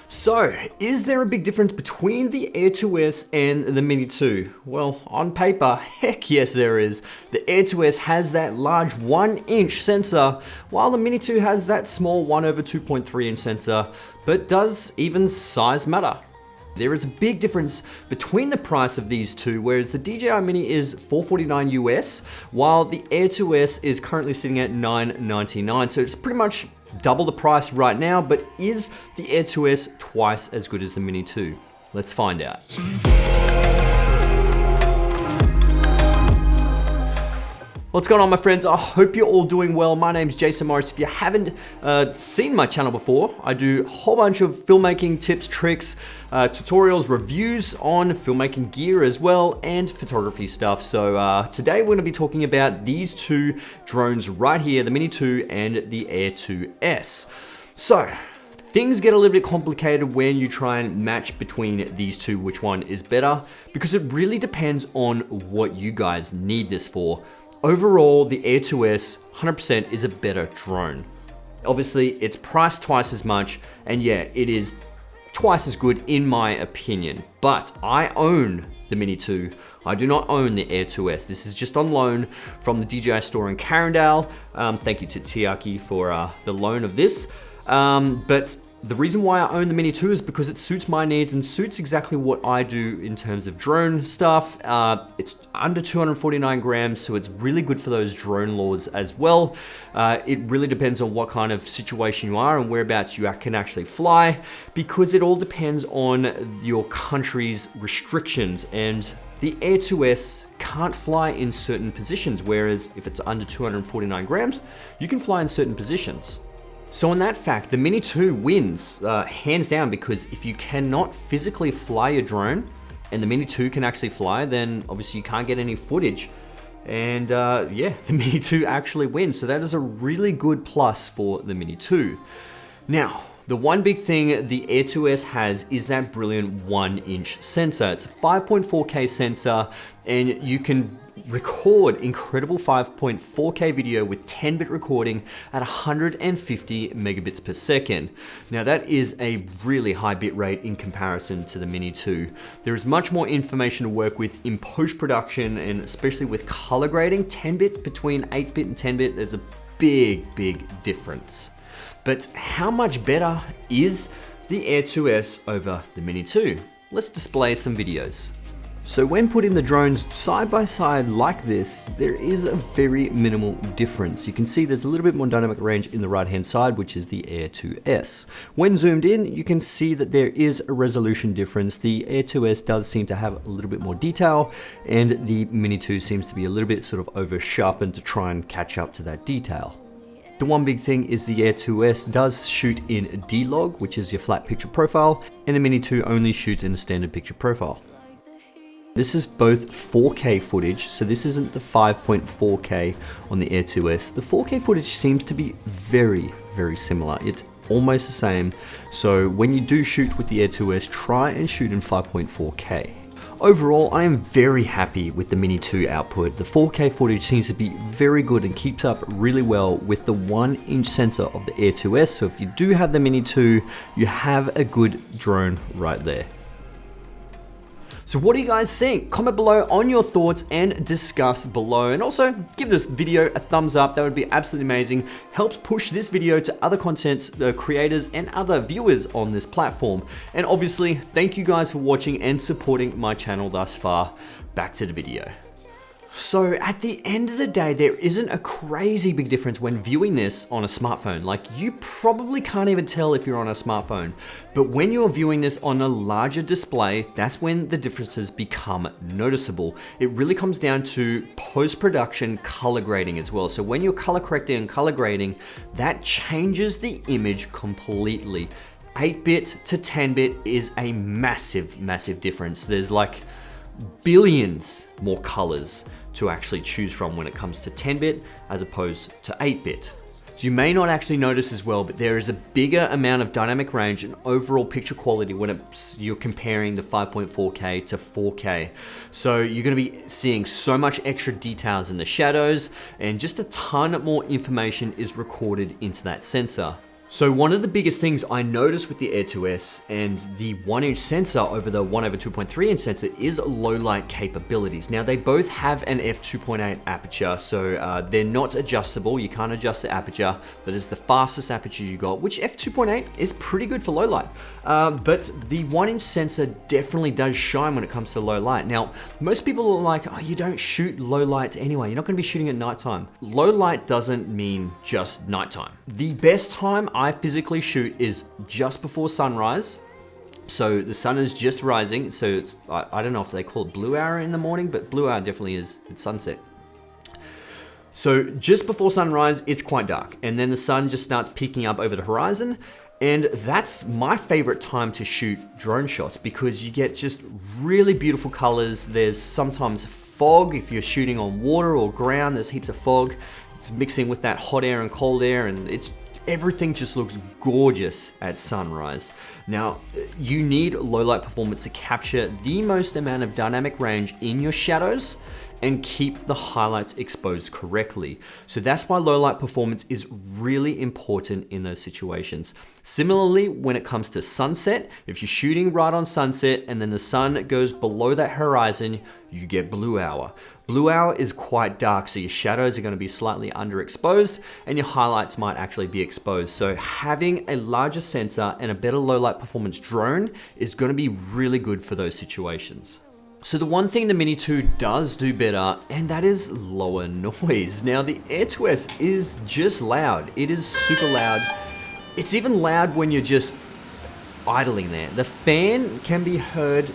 So, is there a big difference between the Air 2S and the Mini 2? Well, on paper, heck yes there is. The Air 2S has that large 1-inch sensor, while the Mini 2 has that small 1/2.3-inch sensor. But does even size matter? There is a big difference between the price of these two, whereas the DJI Mini is $449 US, while the Air 2S is currently sitting at $999. So it's pretty much double the price right now, but is the Air 2S twice as good as the Mini 2? Let's find out. What's going on, my friends? I hope you're all doing well. My name's Jason Morris. If you haven't seen my channel before, I do a whole bunch of filmmaking tips, tricks, tutorials, reviews on filmmaking gear as well, and photography stuff. So today we're gonna be talking about these two drones right here, the Mini 2 and the Air 2S. So, things get a little bit complicated when you try and match between these two, which one is better, because it really depends on what you guys need this for. Overall, the Air 2S 100% is a better drone. Obviously, it's priced twice as much, and yeah, it is twice as good in my opinion. But I own the Mini 2. I do not own the Air 2S. This is just on loan from the DJI store in Carindale. Thank you to Tiaki for the loan of this. But the reason why I own the Mini 2 is because it suits my needs and suits exactly what I do in terms of drone stuff. It's under 249 grams, so it's really good for those drone laws as well. It really depends on what kind of situation you are and whereabouts you can actually fly, because it all depends on your country's restrictions. And the Air 2S can't fly in certain positions, whereas if it's under 249 grams, you can fly in certain positions. So on that fact, the Mini 2 wins hands down, because if you cannot physically fly your drone and the Mini 2 can actually fly, then obviously you can't get any footage. And yeah, the Mini 2 actually wins. So that is a really good plus for the Mini 2. Now, the one big thing the Air 2S has is that brilliant 1-inch sensor. It's a 5.4K sensor, and you can record incredible 5.4K video with 10-bit recording at 150 megabits per second. Now that is a really high bit rate in comparison to the Mini 2. There is much more information to work with in post-production, and especially with color grading. 10-bit between 8-bit and 10-bit, there's a big difference. But how much better is the Air 2S over the Mini 2? Let's display some videos. So when putting the drones side by side like this, there is a very minimal difference. You can see there's a little bit more dynamic range in the right hand side, which is the Air 2S. When zoomed in, you can see that there is a resolution difference. The Air 2S does seem to have a little bit more detail, and the Mini 2 seems to be a little bit sort of over sharpened to try and catch up to that detail. The one big thing is the Air 2S does shoot in D-Log, which is your flat picture profile, and the Mini 2 only shoots in a standard picture profile. This is both 4K footage, so this isn't the 5.4K on the Air 2S. The 4K footage seems to be very similar. It's almost the same. So when you do shoot with the Air 2S, try and shoot in 5.4K. Overall, I am very happy with the Mini 2 output. The 4K footage seems to be very good and keeps up really well with the 1-inch sensor of the Air 2S. So if you do have the Mini 2, you have a good drone right there. So what do you guys think? Comment below on your thoughts and discuss below. And also give this video a thumbs up. That would be absolutely amazing. Helps push this video to other content creators and other viewers on this platform. And obviously, thank you guys for watching and supporting my channel thus far. Back to the video. So at the end of the day, there isn't a crazy big difference when viewing this on a smartphone. Like, you probably can't even tell if you're on a smartphone, but when you're viewing this on a larger display, that's when the differences become noticeable. It really comes down to post-production color grading as well. So when you're color correcting and color grading, that changes the image completely. 8-bit to 10-bit is a massive difference. There's like billions more colors to actually choose from when it comes to 10-bit as opposed to 8-bit. So you may not actually notice as well, but there is a bigger amount of dynamic range and overall picture quality when you're comparing the 5.4K to 4K. So you're gonna be seeing so much extra details in the shadows, and just a ton more information is recorded into that sensor. So one of the biggest things I noticed with the Air 2S and the 1-inch sensor over the 1/2.3-inch sensor is low light capabilities. Now they both have an f2.8 aperture, so they're not adjustable. You can't adjust the aperture. That is the fastest aperture you got, which f2.8 is pretty good for low light. But the 1-inch sensor definitely does shine when it comes to low light. Now, most people are like, oh, you don't shoot low light anyway. You're not gonna be shooting at nighttime. Low light doesn't mean just nighttime. The best time I physically shoot is just before sunrise. So the sun is just rising. So it's, I don't know if they call it blue hour in the morning, but blue hour definitely is at sunset. So just before sunrise, it's quite dark. And then the sun just starts peeking up over the horizon. And that's my favorite time to shoot drone shots because you get just really beautiful colors. There's sometimes fog if you're shooting on water or ground, there's heaps of fog. It's mixing with that hot air and cold air, and everything just looks gorgeous at sunrise. Now, you need low light performance to capture the most amount of dynamic range in your shadows and keep the highlights exposed correctly. So that's why low light performance is really important in those situations. Similarly, when it comes to sunset, if you're shooting right on sunset and then the sun goes below that horizon, you get blue hour. Blue hour is quite dark, so your shadows are going to be slightly underexposed and your highlights might actually be exposed. So having a larger sensor and a better low light performance drone is going to be really good for those situations. So the one thing the Mini 2 does do better, and that is lower noise. Now the Air 2S is just loud. It is super loud. It's even loud when you're just idling there. The fan can be heard.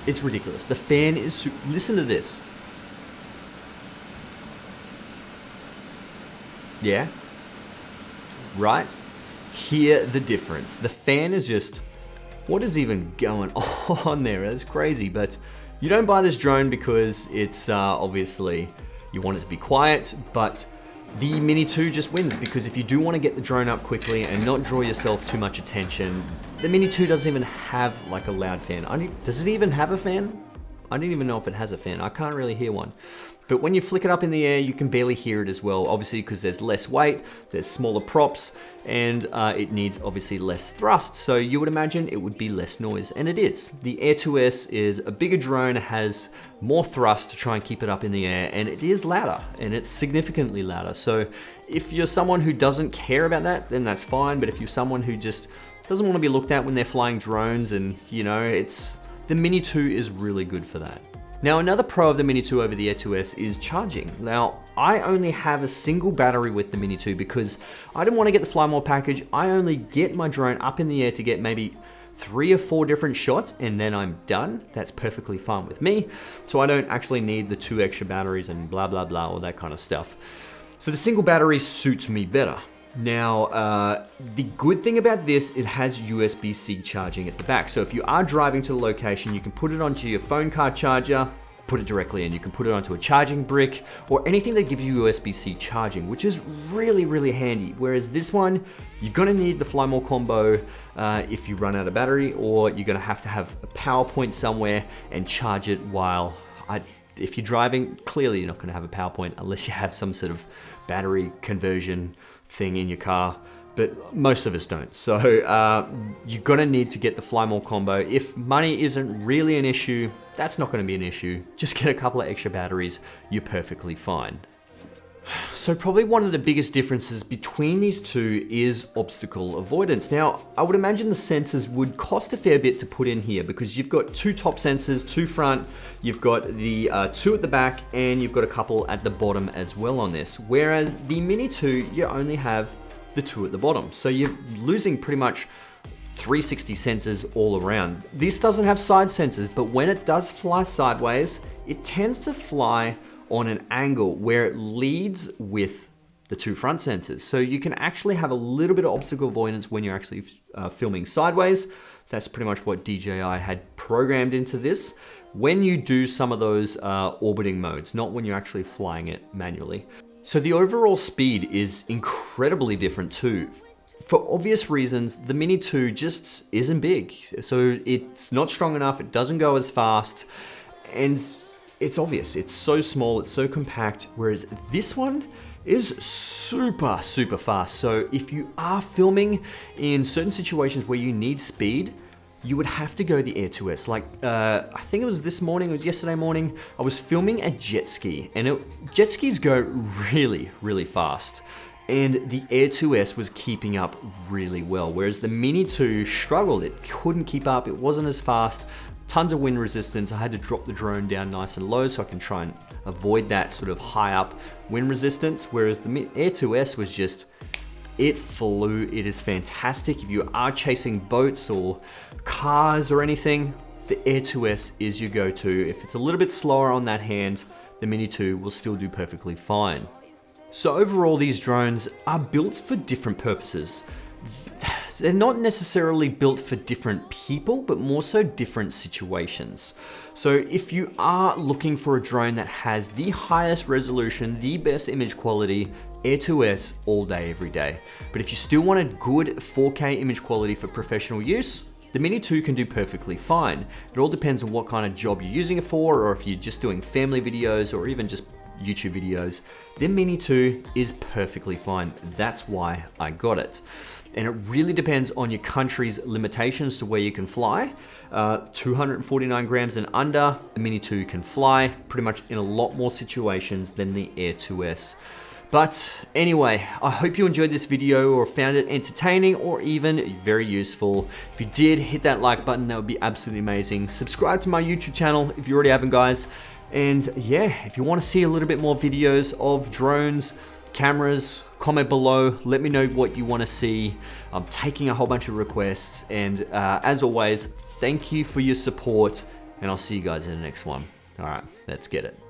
It's ridiculous. The fan is, listen to this. Yeah, right? Hear the difference. The fan is just, what is even going on there? That's crazy, but you don't buy this drone because it's obviously, you want it to be quiet, but the Mini 2 just wins because if you do want to get the drone up quickly and not draw yourself too much attention, the Mini 2 doesn't even have like a loud fan. Does it even have a fan? I don't even know if it has a fan. I can't really hear one. But when you flick it up in the air, you can barely hear it as well, obviously because there's less weight, there's smaller props, and it needs obviously less thrust. So you would imagine it would be less noise, and it is. The Air 2S is a bigger drone, has more thrust to try and keep it up in the air, and it is louder, and it's significantly louder. So if you're someone who doesn't care about that, then that's fine. But if you're someone who just doesn't want to be looked at when they're flying drones, and you know, the Mini 2 is really good for that. Now, another pro of the Mini 2 over the Air 2S is charging. Now, I only have a single battery with the Mini 2 because I didn't want to get the Fly More package. I only get my drone up in the air to get maybe 3 or 4 different shots and then I'm done. That's perfectly fine with me. So I don't actually need the 2 extra batteries and blah, blah, blah, all that kind of stuff. So the single battery suits me better. Now, the good thing about this, it has USB-C charging at the back. So if you are driving to the location, you can put it onto your phone card charger, put it directly in. You can put it onto a charging brick or anything that gives you USB-C charging, which is really, really handy. Whereas this one, you're gonna need the Fly More combo if you run out of battery, or you're gonna have to have a power point somewhere and charge it while, if you're driving, clearly you're not gonna have a power point unless you have some sort of battery conversion thing in your car, but most of us don't. So you're gonna need to get the Fly More combo. If money isn't really an issue, that's not gonna be an issue. Just get a couple of extra batteries, you're perfectly fine. So probably one of the biggest differences between these two is obstacle avoidance. Now, I would imagine the sensors would cost a fair bit to put in here because you've got 2 top sensors, 2 front, you've got the 2 at the back, and you've got a couple at the bottom as well on this. Whereas the Mini 2, you only have the 2 at the bottom. So you're losing pretty much 360 sensors all around. This doesn't have side sensors, but when it does fly sideways, it tends to fly on an angle where it leads with the 2 front sensors. So you can actually have a little bit of obstacle avoidance when you're actually filming sideways. That's pretty much what DJI had programmed into this when you do some of those orbiting modes, not when you're actually flying it manually. So the overall speed is incredibly different too. For obvious reasons, the Mini 2 just isn't big. So it's not strong enough, it doesn't go as fast, and it's obvious, it's so small, it's so compact, whereas this one is super, super fast. So if you are filming in certain situations where you need speed, you would have to go the Air 2S. Like, I think it was this morning, it was yesterday morning, I was filming a jet ski, and jet skis go really, really fast. And the Air 2S was keeping up really well, whereas the Mini 2 struggled. It couldn't keep up, it wasn't as fast, tons of wind resistance. I had to drop the drone down nice and low so I can try and avoid that sort of high up wind resistance, whereas the Air 2S was just, it flew. It is fantastic. If you are chasing boats or cars or anything, the Air 2S is your go-to. If it's a little bit slower on that hand, the Mini 2 will still do perfectly fine. So overall, these drones are built for different purposes. They're not necessarily built for different people, but more so different situations. So if you are looking for a drone that has the highest resolution, the best image quality, Air 2S all day, every day. But if you still want a good 4K image quality for professional use, the Mini 2 can do perfectly fine. It all depends on what kind of job you're using it for, or if you're just doing family videos or even just YouTube videos, the Mini 2 is perfectly fine. That's why I got it. And it really depends on your country's limitations to where you can fly. 249 grams and under, the Mini 2 can fly pretty much in a lot more situations than the Air 2S. But anyway, I hope you enjoyed this video or found it entertaining or even very useful. If you did, hit that like button, that would be absolutely amazing. Subscribe to my YouTube channel if you already haven't, guys. And yeah, if you want to see a little bit more videos of drones, cameras, comment below, let me know what you want to see. I'm taking a whole bunch of requests, and as always, thank you for your support, and I'll see you guys in the next one. All right, let's get it.